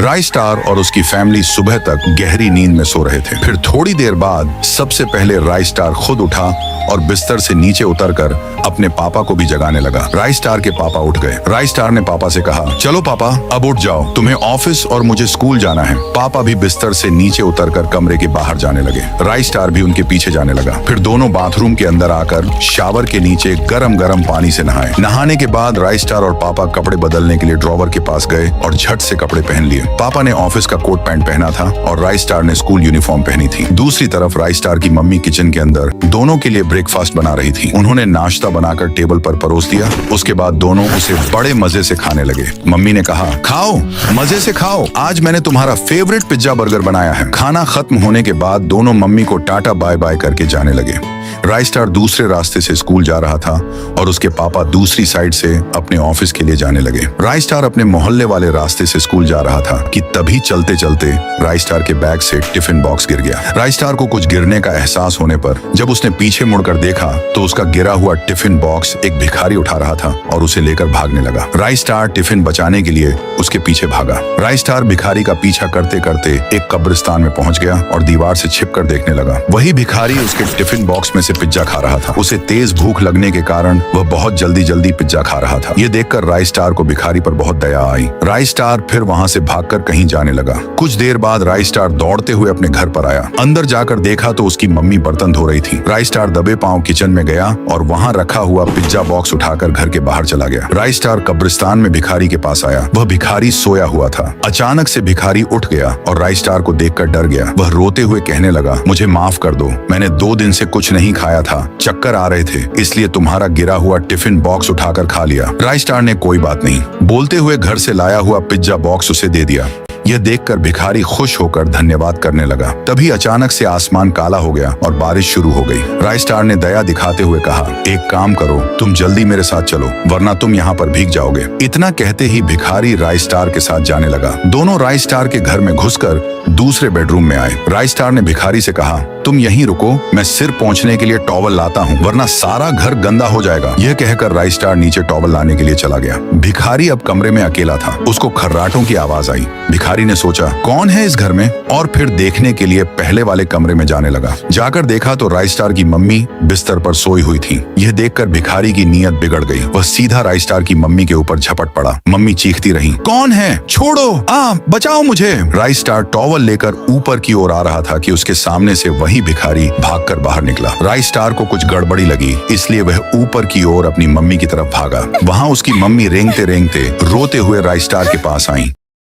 राय star और उसकी family सुबह तक गहरी नींद में सो रहे थे। फिर थोड़ी देर बाद सबसे पहले राय स्टार खुद उठा और बिस्तर से नीचे उतरकर अपने पापा को भी जगाने लगा। राय स्टार के पापा उठ गए। राय स्टार ने पापा से कहा, चलो पापा अब उठ जाओ, तुम्हें ऑफिस और मुझे स्कूल जाना है। पापा भी बिस्तर से नीचे उतरकर कमरे के बाहर जाने लगे। राय स्टार भी उनके पीछे जाने लगा। फिर दोनों बाथरूम के अंदर आकर शावर के नीचे गरम गरम पानी से नहाए। नहाने के बाद राय स्टार और पापा कपड़े बदलने के लिए ड्रॉवर के पास गए और झट से कपड़े पहन लिए। पापा ने ऑफिस का कोट पैंट पहना था और राय स्टार ने स्कूल यूनिफॉर्म पहनी थी। दूसरी तरफ राय स्टार की मम्मी किचन के अंदर दोनों के लिए ब्रेकफास्ट बना रही थी। उन्होंने नाश्ता बनाकर टेबल पर परोस दिया। उसके बाद दोनों उसे बड़े मजे से खाने लगे। मम्मी ने कहा, खाओ, मजे से खाओ, आज मैंने तुम्हारा फेवरेट पिज्जा बर्गर बनाया है। खाना खत्म होने के बाद दोनों मम्मी को टाटा बाय बाय करके जाने लगे। राय स्टार दूसरे रास्ते से स्कूल जा रहा था और उसके पापा दूसरी साइड से अपने ऑफिस के लिए जाने लगे। राय स्टार अपने मोहल्ले वाले रास्ते से स्कूल जा रहा था कि तभी चलते चलते राय स्टार के बैग से टिफिन बॉक्स गिर गया। राय स्टार को कुछ गिरने का एहसास होने पर जब उसने पीछे मुड़कर देखा तो उसका गिरा हुआ टिफिन बॉक्स एक भिखारी उठा रहा था और उसे लेकर भागने लगा। राय स्टार टिफिन बचाने के लिए उसके पीछे भागा। राय स्टार भिखारी का पीछा करते करते एक कब्रिस्तान में पहुंच गया और दीवार से छिपकर देखने लगा। वही भिखारी उसके टिफिन बॉक्स में से पिज्जा खा रहा था। उसे तेज भूख लगने के कारण वह बहुत जल्दी जल्दी पिज्जा खा रहा था। ये देखकर राय स्टार को भिखारी पर बहुत दया आई। राय स्टार फिर वहां से भागकर कहीं जाने लगा। कुछ देर बाद राय स्टार दौड़ते हुए अपने घर पर आया। अंदर जाकर देखा तो उसकी मम्मी बर्तन धो रही थी। राय स्टार दबे पांव किचन में गया और वहां रखा हुआ पिज्जा बॉक्स उठाकर घर के बाहर चला गया। राय स्टार कब्रिस्तान में भिखारी के पास आया। वह भिखारी सोया हुआ था। अचानक से भिखारी उठ गया और राय स्टार को देखकर डर गया। वह रोते हुए कहने लगा, मुझे माफ कर दो, मैंने 2 दिन से कुछ नहीं खाया था, चक्कर आ रहे थे, इसलिए तुम्हारा गिरा हुआ टिफिन बॉक्स उठाकर खा लिया। राय स्टार ने कोई बात नहीं बोलते हुए घर से लाया हुआ पिज्जा बॉक्स उसे दे दिया। यह देखकर भिखारी खुश होकर धन्यवाद करने लगा। तभी अचानक से आसमान काला हो गया और बारिश शुरू हो गई। राय स्टार ने दया दिखाते हुए कहा, एक काम करो, तुम जल्दी मेरे साथ चलो वरना तुम यहाँ पर भीग जाओगे। इतना कहते ही भिखारी राय स्टार के साथ जाने लगा। दोनों राय स्टार के घर में घुसकर दूसरे बेडरूम में आए। राय स्टार ने भिखारी से कहा, तुम यहीं रुको, मैं सिर पोंछने के लिए टॉवल लाता हूँ वरना सारा घर गंदा हो जाएगा। यह कहकर राय स्टार नीचे टॉवल लाने के लिए चला गया। भिखारी अब कमरे में अकेला था। उसको खर्राटों की आवाज आई। भिखारी ने सोचा, कौन है इस घर में, और फिर देखने के लिए पहले वाले कमरे में जाने लगा। जाकर देखा तो राय स्टार की मम्मी बिस्तर पर सोई हुई थी। यह देखकर भिखारी की नीयत बिगड़ गई। वह सीधा राय स्टार की मम्मी के ऊपर झपट पड़ा। मम्मी चीखती रही, कौन है, छोड़ो, बचाओ मुझे। राय स्टार टॉवल लेकर ऊपर की ओर आ रहा था कि उसके सामने से वही भिखारी भागकर बाहर निकला। राय स्टार को कुछ गड़बड़ी लगी, इसलिए वह ऊपर की ओर अपनी मम्मी की तरफ भागा। वहां उसकी मम्मी रेंगते रेंगते रोते हुए राय स्टार के पास आई।